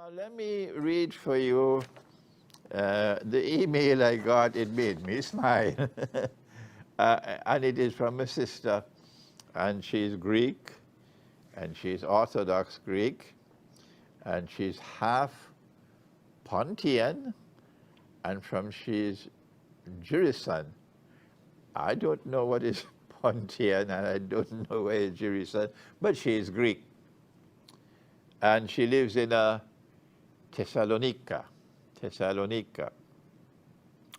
Now let me read for you the email I got. It made me smile. And it is from a sister, and she's Greek, and she's Orthodox Greek, and she's half Pontian, and she's Jurisan. I don't know what is Pontian, and I don't know where is Jurisan, but she's Greek. And she lives in Thessalonica.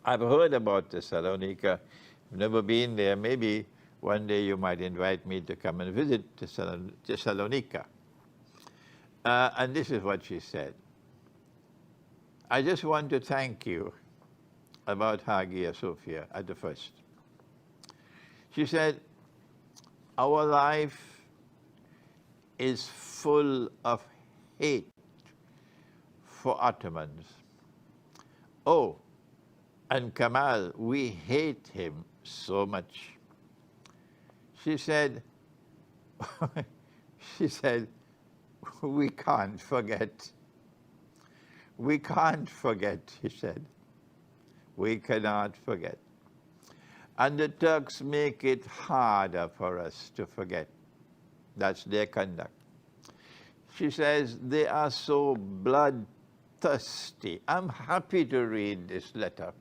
I've heard about Thessalonica. I've never been there. Maybe one day you might invite me to come and visit Thessalonica. And this is what she said. I just want to thank you about Hagia Sophia at the first. She said, our life is full of hate for Ottomans. Oh, and Kamal, we hate him so much. She said, we can't forget. We can't forget, she said. We cannot forget. And the Turks make it harder for us to forget. That's their conduct. She says, they are so bloodthirsty. I'm happy to read this letter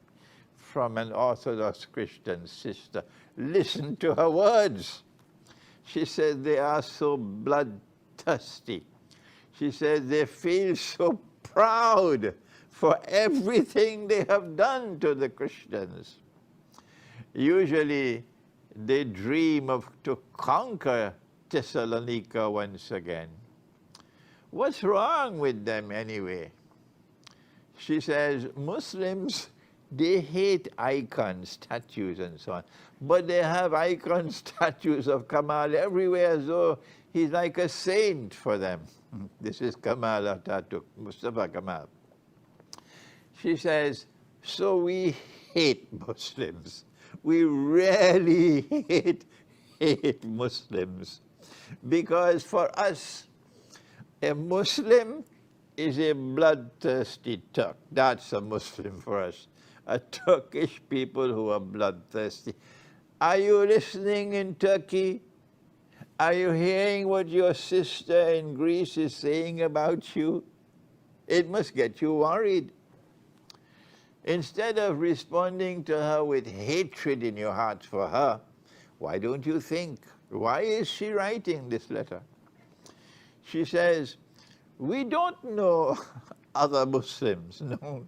from an Orthodox Christian sister. Listen to her words. She said, they are so bloodthirsty. She said, they feel so proud for everything they have done to the Christians. Usually, they dream of to conquer Thessalonica once again. What's wrong with them anyway? She says, Muslims, they hate icons, statues, and so on. But they have icon statues of Kamal everywhere, as though he's like a saint for them. This is Kamal Atatürk, Mustafa Kamal. She says, so we hate Muslims. We really hate Muslims. Because for us, a Muslim is a bloodthirsty Turk. That's a Muslim for us. A Turkish people who are bloodthirsty. Are you listening in Turkey? Are you hearing what your sister in Greece is saying about you? It must get you worried. Instead of responding to her with hatred in your heart for her, why don't you think, why is she writing this letter? She says, we don't know other Muslims, no.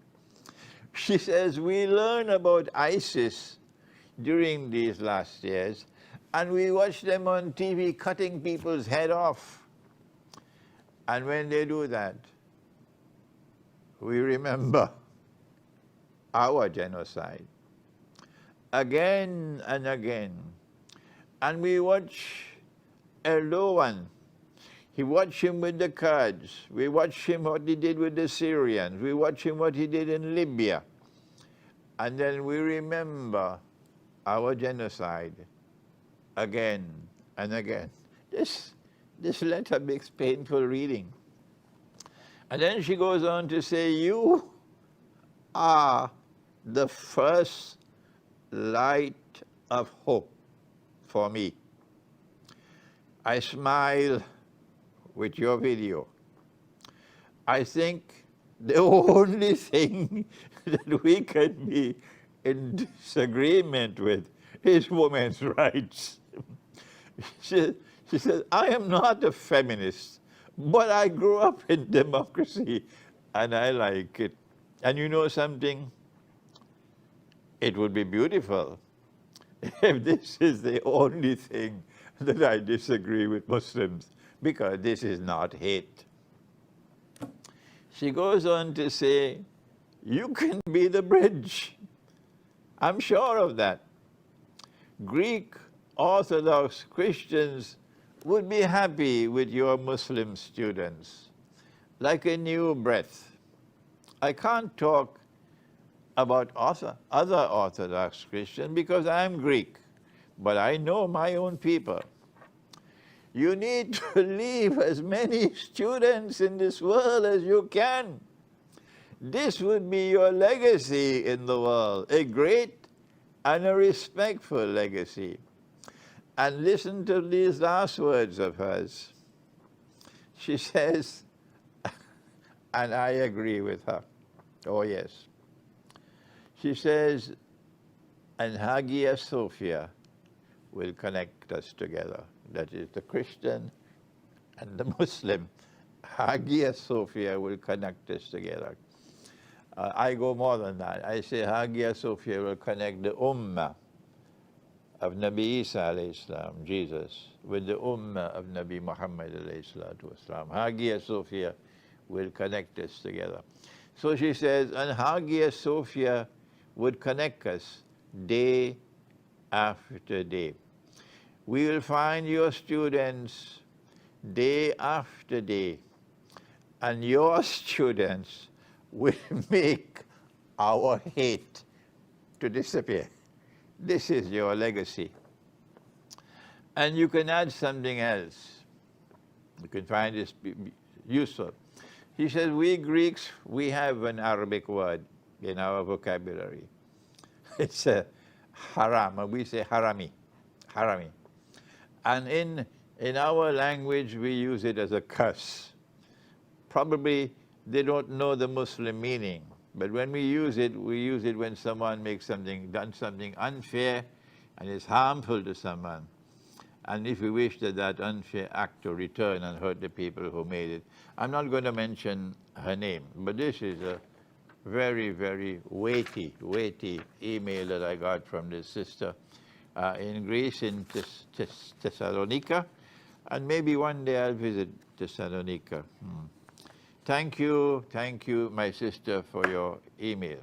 She says, we learn about ISIS during these last years, and we watch them on TV cutting people's head off. And when they do that, we remember our genocide again and again. And we watch Erdogan. We watch him with the Kurds. We watch him what he did with the Syrians. We watch him what he did in Libya. And then we remember our genocide again and again. This letter makes painful reading. And then she goes on to say, you are the first light of hope for me. I smile with your video. I think the only thing that we can be in disagreement with is women's rights. She says, I am not a feminist, but I grew up in democracy and I like it. And you know something? It would be beautiful if this is the only thing that I disagree with Muslims, because this is not hate. She goes on to say, you can be the bridge. I'm sure of that. Greek Orthodox Christians would be happy with your Muslim students, like a new breath. I can't talk about other Orthodox Christians because I'm Greek, but I know my own people. You need to leave as many students in this world as you can. This would be your legacy in the world, a great and a respectful legacy. And listen to these last words of hers. She says, and I agree with her. Oh, yes. She says, and Hagia Sophia will connect us together. That is the Christian and the Muslim. Hagia Sophia will connect us together. I go more than that. I say Hagia Sophia will connect the Ummah of Nabi Isa alayhi salam, Jesus, with the Ummah of Nabi Muhammad alayhi salatu wasalam. Hagia Sophia will connect us together. So she says, and Hagia Sophia would connect us day after day. We will find your students day after day, and your students will make our hate to disappear. This is your legacy. And you can add something else. You can find this useful. He says, we Greeks, we have an Arabic word in our vocabulary. It's a haram, we say harami, harami. And in our language, we use it as a curse. Probably they don't know the Muslim meaning, but when we use it when someone makes done something unfair and is harmful to someone. And if we wish that unfair act to return and hurt the people who made it. I'm not going to mention her name, but this is a very, very weighty email that I got from this sister in Greece, in Thessalonica, and maybe one day I'll visit Thessalonica. Thank you, my sister, for your email.